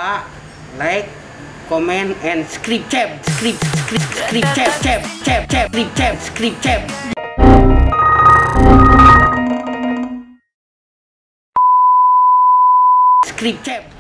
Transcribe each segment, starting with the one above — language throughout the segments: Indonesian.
lupa like, comment, and subscribe.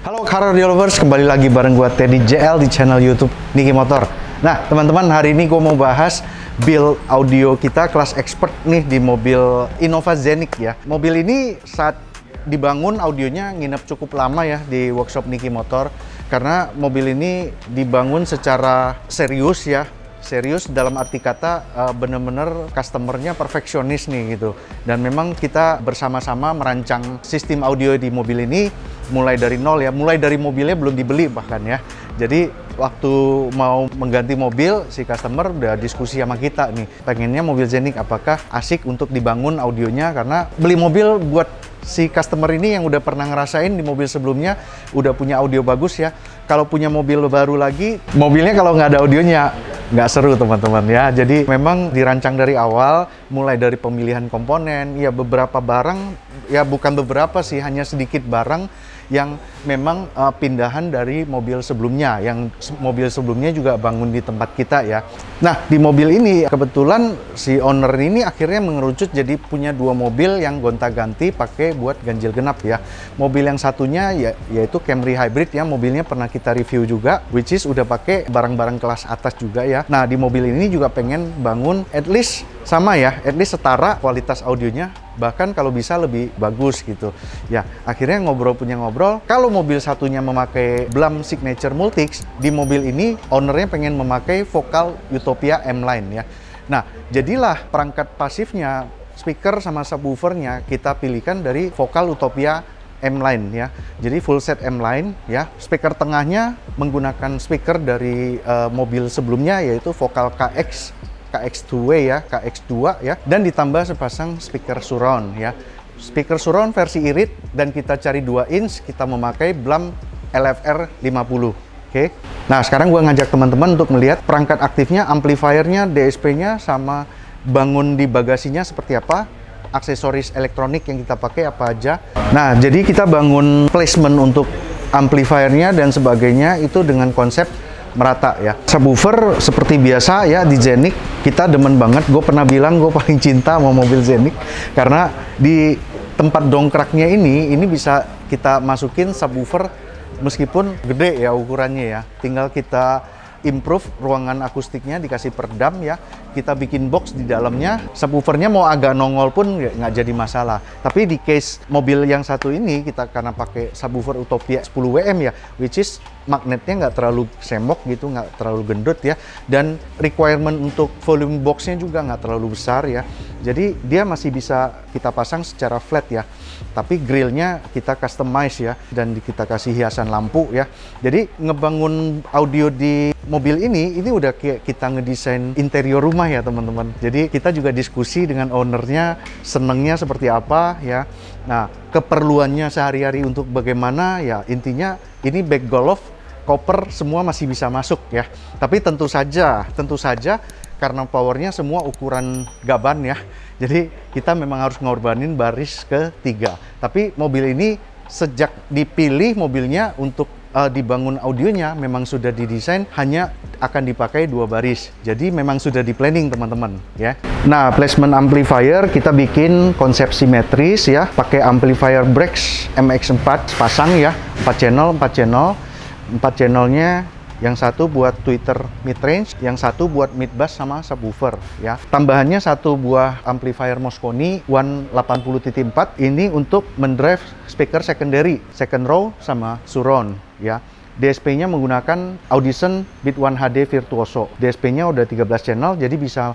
Halo car audio lovers, kembali lagi bareng gua Teddy JL di channel YouTube Niki Motor. Nah, teman-teman, hari ini gua mau bahas build audio kita kelas expert nih di mobil Innova Zeniq ya. Mobil ini saat dibangun audionya nginep cukup lama ya di workshop Niki Motor, karena mobil ini dibangun secara serius ya. Serius dalam arti kata bener-bener customernya perfeksionis nih gitu. Dan memang kita bersama-sama merancang sistem audio di mobil ini mulai dari nol ya. Mulai dari mobilnya belum dibeli bahkan ya. Jadi waktu mau mengganti mobil, si customer udah diskusi sama kita nih, pengennya mobil Zeniq apakah asik untuk dibangun audionya, karena beli mobil buat si customer ini yang udah pernah ngerasain di mobil sebelumnya udah punya audio bagus ya. Kalau punya mobil baru lagi, mobilnya kalau nggak ada audionya nggak seru teman-teman ya. Jadi memang dirancang dari awal, mulai dari pemilihan komponen, ya beberapa barang, ya bukan beberapa sih, hanya sedikit barang yang memang pindahan dari mobil sebelumnya, yang mobil sebelumnya juga bangun di tempat kita ya. Nah, di mobil ini kebetulan si owner ini akhirnya mengerucut jadi punya dua mobil yang gonta-ganti pakai buat ganjil genap ya. Mobil yang satunya yaitu Camry Hybrid ya, mobilnya pernah kita review juga, which is udah pakai barang-barang kelas atas juga ya. Nah, di mobil ini juga pengen bangun at least sama ya, at least setara kualitas audionya, bahkan kalau bisa lebih bagus gitu ya. Akhirnya punya ngobrol, kalau mobil satunya memakai Blam Signature Multics, di mobil ini ownernya pengen memakai Vokal Utopia M-Line ya. Nah, jadilah perangkat pasifnya, speaker sama subwoofernya kita pilihkan dari Vokal Utopia M-Line ya. Jadi full set M-Line ya. Speaker tengahnya menggunakan speaker dari mobil sebelumnya, yaitu Vokal KX2 ya, KX2 ya, dan ditambah sepasang speaker surround ya. Speaker surround versi irit, dan kita cari 2 inch, kita memakai Blam LFR 50. Oke. Nah, sekarang gua ngajak teman-teman untuk melihat perangkat aktifnya, amplifiernya, DSP-nya, sama bangun di bagasinya seperti apa, aksesoris elektronik yang kita pakai apa aja. Nah, jadi kita bangun placement untuk amplifiernya dan sebagainya itu dengan konsep merata ya. Subwoofer seperti biasa ya di Zeniq, kita demen banget. Gue pernah bilang gue paling cinta sama mobil Zeniq karena di tempat dongkraknya ini bisa kita masukin subwoofer meskipun gede ya ukurannya ya. Tinggal kita improve ruangan akustiknya, dikasih peredam ya. Kita bikin box di dalamnya, subwoofernya mau agak nongol pun nggak jadi masalah. Tapi di case mobil yang satu ini kita karena pakai subwoofer Utopia 10 WM ya, which is magnetnya nggak terlalu semok gitu, nggak terlalu gendut ya, dan requirement untuk volume boxnya juga nggak terlalu besar ya. Jadi dia masih bisa kita pasang secara flat ya, tapi grillnya kita customize ya, dan kita kasih hiasan lampu ya. Jadi ngebangun audio di mobil ini udah kita ngedesain interior rumah ya teman-teman. Jadi kita juga diskusi dengan ownernya, senengnya seperti apa ya. Nah, keperluannya sehari-hari untuk bagaimana ya, intinya ini back golf, koper semua masih bisa masuk ya. Tapi tentu saja karena powernya semua ukuran gaban ya. Jadi kita memang harus ngorbanin baris ketiga. Tapi mobil ini sejak dipilih mobilnya untuk dibangun audionya memang sudah didesain hanya akan dipakai 2 baris. Jadi memang sudah di planning teman-teman ya. Nah, placement amplifier kita bikin konsep simetris ya, pakai amplifier Brex MX4 pasang ya, 4 channelnya, yang satu buat tweeter mid range, yang satu buat mid bass sama subwoofer ya. Tambahannya satu buah amplifier Mosconi 180.4 ini untuk mendrive speaker secondary, second row sama surround ya. DSP-nya menggunakan Audition Beat 1 HD Virtuoso. DSP-nya udah 13 channel, jadi bisa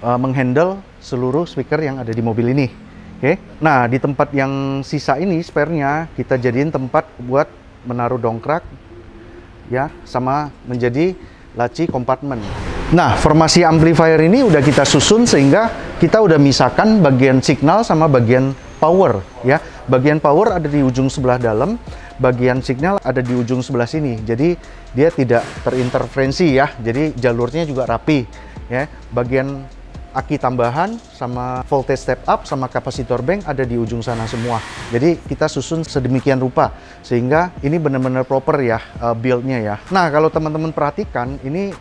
menghandle seluruh speaker yang ada di mobil ini. Oke. Nah, di tempat yang sisa ini spare-nya kita jadiin tempat buat menaruh dongkrak ya, sama menjadi laci kompartemen. Nah, formasi amplifier ini udah kita susun sehingga kita udah misahkan bagian signal sama bagian power ya. Bagian power ada di ujung sebelah dalam, bagian signal ada di ujung sebelah sini. Jadi dia tidak terinterferensi ya. Jadi jalurnya juga rapi ya. Bagian aki tambahan, sama voltage step up, sama kapasitor bank ada di ujung sana semua. Jadi kita susun sedemikian rupa sehingga ini benar-benar proper ya build-nya ya. Nah, kalau teman-teman perhatikan ini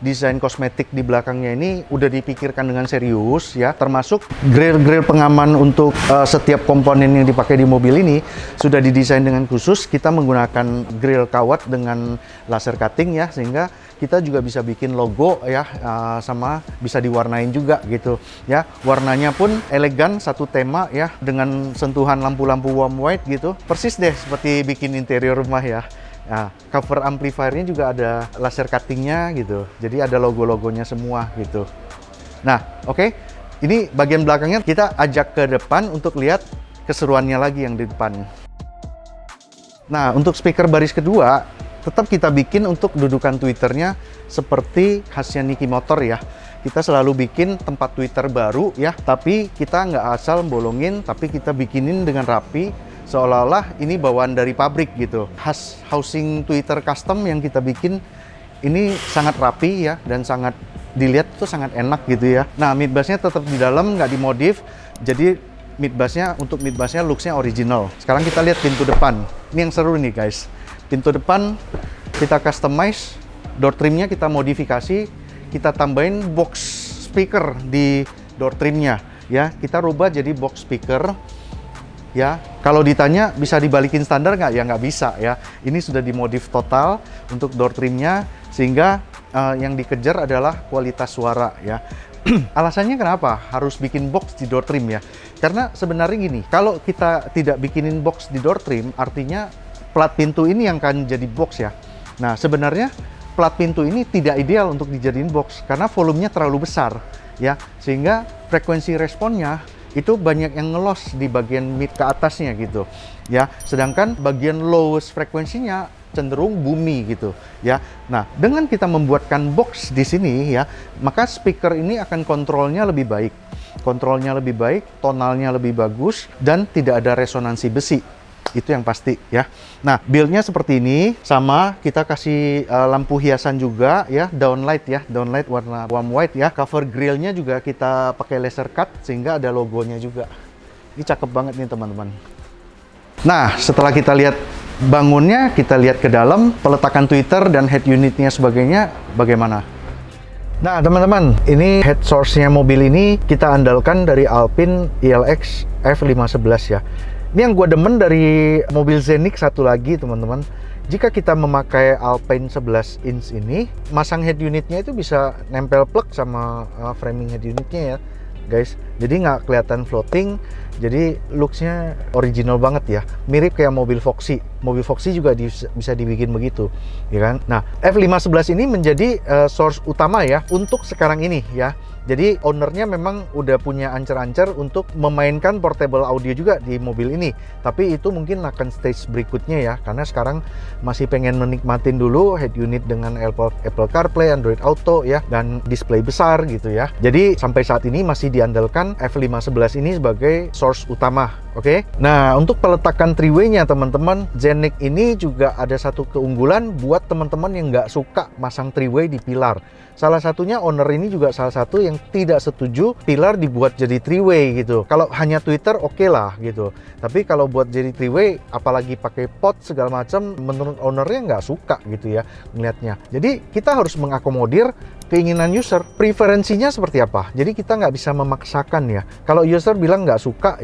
desain kosmetik di belakangnya ini udah dipikirkan dengan serius ya, termasuk grill pengaman untuk setiap komponen yang dipakai di mobil ini sudah didesain dengan khusus. Kita menggunakan grill kawat dengan laser cutting ya, sehingga kita juga bisa bikin logo ya, sama bisa diwarnain juga gitu ya. Warnanya pun elegan, satu tema ya, dengan sentuhan lampu-lampu warm white gitu, persis deh seperti bikin interior rumah ya. Nah, cover amplifiernya juga ada laser cuttingnya gitu, jadi ada logo-logonya semua gitu. Nah, oke. Ini bagian belakangnya kita ajak ke depan untuk lihat keseruannya lagi yang di depan. Nah, untuk speaker baris kedua tetap kita bikin untuk dudukan tweeternya seperti khasnya Niki Motor ya. Kita selalu bikin tempat tweeter baru ya, tapi kita nggak asal bolongin, tapi kita bikinin dengan rapi, seolah-olah ini bawaan dari pabrik gitu. Khas housing tweeter custom yang kita bikin ini sangat rapi ya, dan sangat dilihat tuh sangat enak gitu ya. Nah, midbassnya tetap di dalam, nggak dimodif, jadi untuk midbassnya looksnya original. Sekarang kita lihat pintu depan. Ini yang seru nih guys. Pintu depan kita customize, door trimnya kita modifikasi, kita tambahin box speaker di door trimnya ya. Kita rubah jadi box speaker ya. Kalau ditanya bisa dibalikin standar nggak? Ya nggak bisa ya. Ini sudah dimodif total untuk door trimnya, sehingga yang dikejar adalah kualitas suara ya. Alasannya kenapa harus bikin box di door trim ya? Karena sebenarnya gini, kalau kita tidak bikinin box di door trim, artinya plat pintu ini yang akan jadi box ya. Nah, sebenarnya plat pintu ini tidak ideal untuk dijadiin box karena volumenya terlalu besar ya, sehingga frekuensi responnya itu banyak yang ngelos di bagian mid ke atasnya gitu ya, sedangkan bagian lowest frekuensinya cenderung bumi gitu ya. Nah, dengan kita membuatkan box di sini ya, maka speaker ini akan kontrolnya lebih baik, tonalnya lebih bagus, dan tidak ada resonansi besi. Itu yang pasti ya. Nah, build-nya seperti ini, sama kita kasih lampu hiasan juga ya, downlight warna warm white ya. Cover grillnya juga kita pakai laser cut sehingga ada logonya juga. Ini cakep banget nih teman-teman. Nah, setelah kita lihat bangunnya, kita lihat ke dalam, peletakan tweeter dan head unitnya sebagainya bagaimana. Nah teman-teman, ini head source-nya mobil ini kita andalkan dari Alpine ILX F511 ya. Ini yang gue demen dari mobil Scenic satu lagi teman-teman. Jika kita memakai Alpine 11 inch ini, masang head unitnya itu bisa nempel plug sama framing head unitnya ya guys. Jadi nggak kelihatan floating, jadi looksnya original banget ya. Mirip kayak mobil Foxy. Mobil Foxy juga bisa dibikin begitu, ya kan? Nah, F511 ini menjadi source utama ya untuk sekarang ini ya. Jadi ownernya memang udah punya ancer-ancer untuk memainkan portable audio juga di mobil ini. Tapi itu mungkin akan stage berikutnya ya, karena sekarang masih pengen menikmatin dulu head unit dengan Apple CarPlay, Android Auto ya, dan display besar gitu ya. Jadi sampai saat ini masih diandalkan F511 ini sebagai source utama. Oke. Nah, untuk peletakan three-way-nya teman-teman, Scenic ini juga ada satu keunggulan buat teman-teman yang nggak suka masang three-way di pilar. Salah satunya owner ini juga salah satu yang tidak setuju pilar dibuat jadi three-way gitu. Kalau hanya Twitter oke lah gitu. Tapi kalau buat jadi three-way, apalagi pakai pot segala macam, menurut ownernya nggak suka gitu ya ngelihatnya. Jadi kita harus mengakomodir keinginan user, preferensinya seperti apa. Jadi kita nggak bisa memaksakan ya. Kalau user bilang nggak suka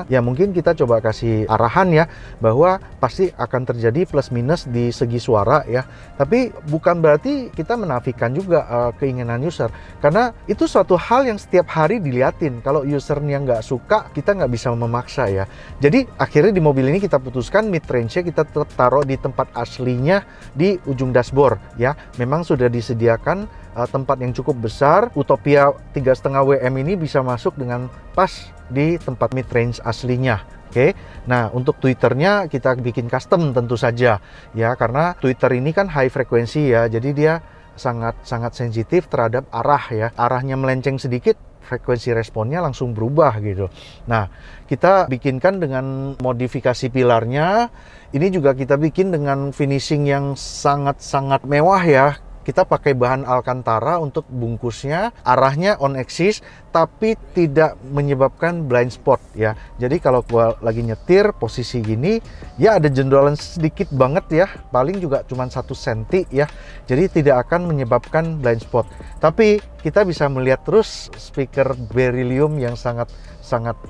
ya mungkin kita coba kasih arahan ya, bahwa pasti akan terjadi plus minus di segi suara ya. Tapi bukan berarti kita menafikan juga keinginan user, karena itu suatu hal yang setiap hari diliatin. Kalau usernya nggak suka, kita nggak bisa memaksa ya. Jadi akhirnya di mobil ini kita putuskan mid range-nya kita taruh di tempat aslinya di ujung dashboard ya. Memang sudah disediakan tempat yang cukup besar. Utopia 3,5 WM ini bisa masuk dengan pas di tempat mid range aslinya. Oke. Nah, untuk tweeternya kita bikin custom tentu saja ya, karena tweeter ini kan high frekuensi ya. Jadi dia sangat sensitif terhadap arah ya. Arahnya melenceng sedikit, frekuensi responnya langsung berubah gitu. Nah, kita bikinkan dengan modifikasi pilarnya. Ini juga kita bikin dengan finishing yang sangat mewah ya. Kita pakai bahan Alcantara untuk bungkusnya, arahnya on axis, tapi tidak menyebabkan blind spot ya. Jadi kalau gua lagi nyetir posisi gini, ya ada jendolan sedikit banget ya, paling juga cuma 1 cm ya. Jadi tidak akan menyebabkan blind spot. Tapi kita bisa melihat terus speaker beryllium yang sangat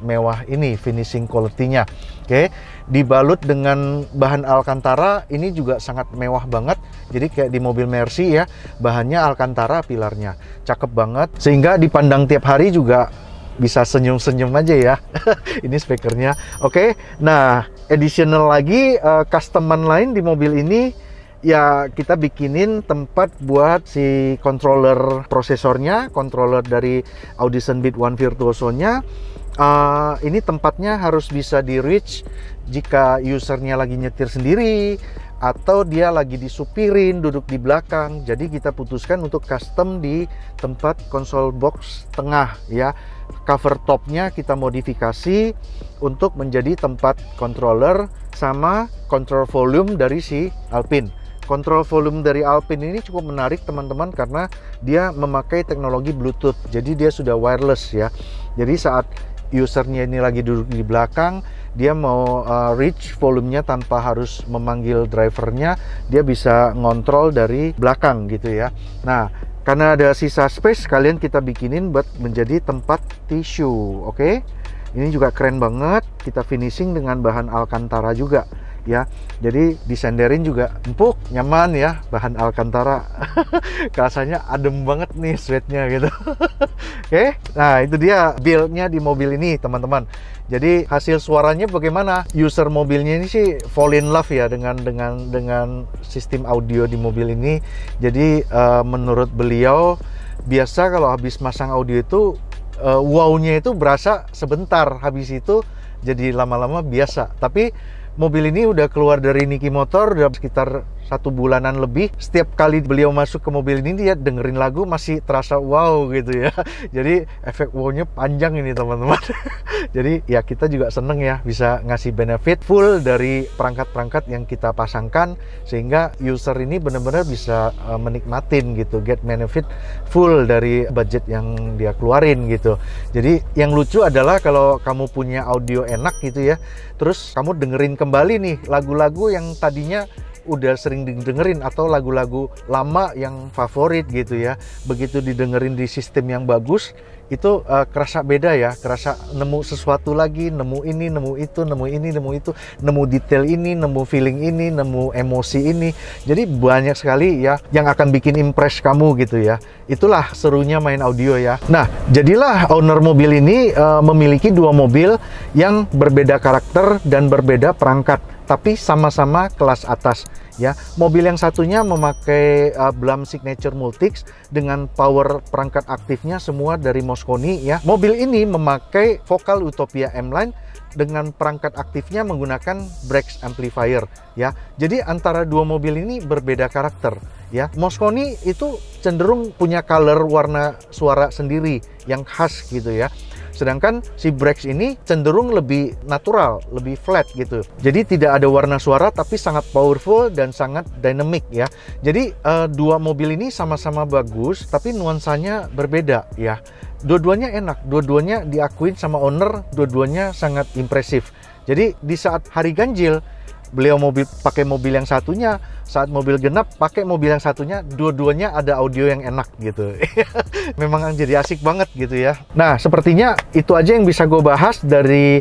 mewah ini finishing quality-nya. Oke, dibalut dengan bahan Alcantara, ini juga sangat mewah banget. Jadi kayak di mobil Mercy ya, bahannya Alcantara pilarnya. Cakep banget, sehingga dipandang tiap hari juga bisa senyum-senyum aja ya. Ini speakernya. Oke, nah additional lagi customan lain di mobil ini, ya kita bikinin tempat buat si controller prosesornya, controller dari Audition Beat One Virtuoso-nya. Ini tempatnya harus bisa di reach jika usernya lagi nyetir sendiri atau dia lagi disupirin duduk di belakang. Jadi kita putuskan untuk custom di tempat console box tengah ya. Cover topnya kita modifikasi untuk menjadi tempat controller sama control volume dari si Alpine. Kontrol volume dari Alpine ini cukup menarik teman-teman, karena dia memakai teknologi Bluetooth. Jadi dia sudah wireless ya. Jadi saat usernya ini lagi duduk di belakang, dia mau reach volumenya tanpa harus memanggil drivernya, dia bisa ngontrol dari belakang gitu ya. Nah, karena ada sisa space, kalian kita bikinin buat menjadi tempat tisu. Oke, ini juga keren banget. Kita finishing dengan bahan Alcantara juga ya. Jadi disenderin juga empuk, nyaman ya, bahan Alcantara. Rasanya adem banget nih sweatnya gitu. Oke, nah itu dia build-nya di mobil ini teman-teman. Jadi hasil suaranya bagaimana? User mobilnya ini sih fall in love ya dengan sistem audio di mobil ini. Jadi menurut beliau, biasa kalau habis masang audio itu wow-nya itu berasa sebentar, habis itu jadi lama-lama biasa. Tapi mobil ini udah keluar dari Niki Motor udah sekitar 1 bulanan lebih. Setiap kali beliau masuk ke mobil ini, dia dengerin lagu masih terasa wow gitu ya. Jadi efek wow-nya panjang ini teman-teman. Jadi ya kita juga seneng ya bisa ngasih benefit full dari perangkat-perangkat yang kita pasangkan, sehingga user ini benar-benar bisa menikmatin gitu, get benefit full dari budget yang dia keluarin gitu. Jadi yang lucu adalah kalau kamu punya audio enak gitu ya, terus kamu dengerin kembali nih lagu-lagu yang tadinya udah sering didengerin atau lagu-lagu lama yang favorit gitu ya, begitu didengerin di sistem yang bagus, itu kerasa beda ya, kerasa nemu sesuatu lagi, nemu ini, nemu itu, nemu ini, nemu itu, nemu detail ini, nemu feeling ini, nemu emosi ini. Jadi banyak sekali ya yang akan bikin impress kamu gitu ya. Itulah serunya main audio ya. Nah, jadilah owner mobil ini memiliki 2 mobil yang berbeda karakter dan berbeda perangkat, tapi sama-sama kelas atas ya. Mobil yang satunya memakai Blam Signature Multics dengan power perangkat aktifnya semua dari Mosconi ya. Mobil ini memakai Vocal Utopia M-Line dengan perangkat aktifnya menggunakan Brex amplifier ya. Jadi antara 2 mobil ini berbeda karakter ya. Mosconi itu cenderung punya color warna suara sendiri yang khas gitu ya. Sedangkan si Brex ini cenderung lebih natural, lebih flat gitu. Jadi tidak ada warna suara tapi sangat powerful dan sangat dynamic ya. Jadi 2 mobil ini sama-sama bagus tapi nuansanya berbeda ya. Dua-duanya enak, dua-duanya diakuin sama owner, dua-duanya sangat impresif. Jadi di saat hari ganjil, beliau pakai mobil yang satunya, saat mobil genap pakai mobil yang satunya, dua-duanya ada audio yang enak gitu. Memang jadi asik banget gitu ya. Nah, sepertinya itu aja yang bisa gue bahas dari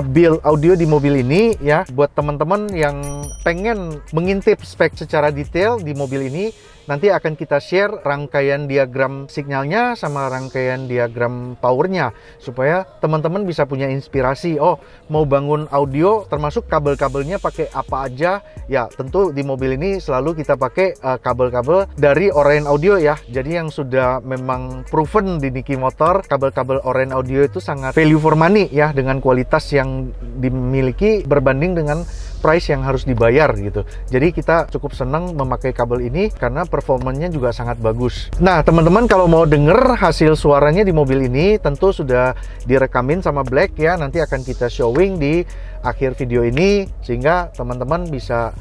build audio di mobil ini ya. Buat teman-teman yang pengen mengintip spek secara detail di mobil ini, nanti akan kita share rangkaian diagram sinyalnya sama rangkaian diagram powernya, supaya teman-teman bisa punya inspirasi. Oh, mau bangun audio termasuk kabel-kabelnya pakai apa aja ya. Tentu di mobil ini selalu kita pakai kabel-kabel dari Orion Audio ya. Jadi yang sudah memang proven di Niki Motor, kabel-kabel Orion Audio itu sangat value for money ya, dengan kualitas yang dimiliki berbanding dengan price yang harus dibayar gitu. Jadi kita cukup senang memakai kabel ini karena performanya juga sangat bagus. Nah, teman-teman kalau mau denger hasil suaranya di mobil ini, tentu sudah direkamin sama Black ya. Nanti akan kita showing di akhir video ini, sehingga teman-teman bisa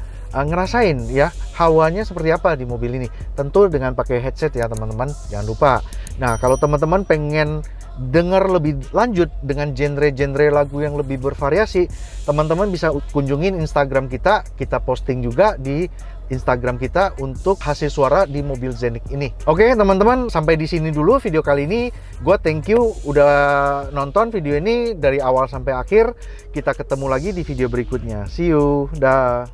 ngerasain ya hawanya seperti apa di mobil ini. Tentu dengan pakai headset ya teman-teman, jangan lupa. Nah, kalau teman-teman pengen dengar lebih lanjut dengan genre-genre lagu yang lebih bervariasi, teman-teman bisa kunjungin Instagram kita. Kita posting juga di Instagram kita untuk hasil suara di mobil Zenik ini. Oke teman-teman, sampai di sini dulu video kali ini. Gua thank you udah nonton video ini dari awal sampai akhir. Kita ketemu lagi di video berikutnya. See you. Dah.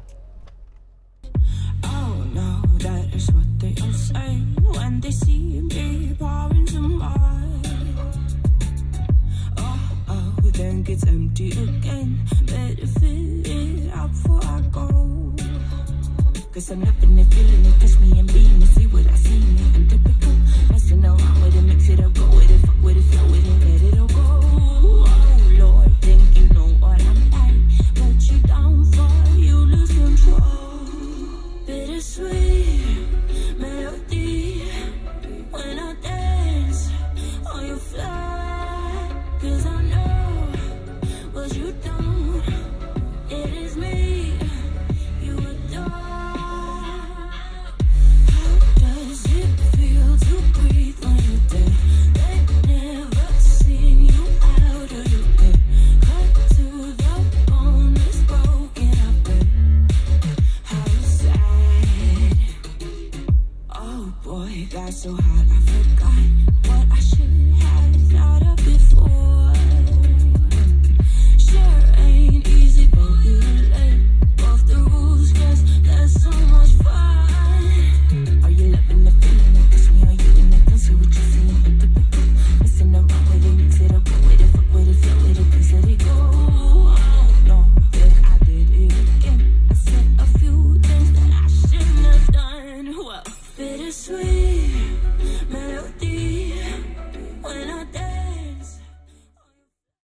Think it's empty again. Better fill it up before I go. Cause I'm loving it, feeling it, touch me and beam it. See what I see, and typical. Messing around with it, mix it up, go with it, fuck with it, flow with it.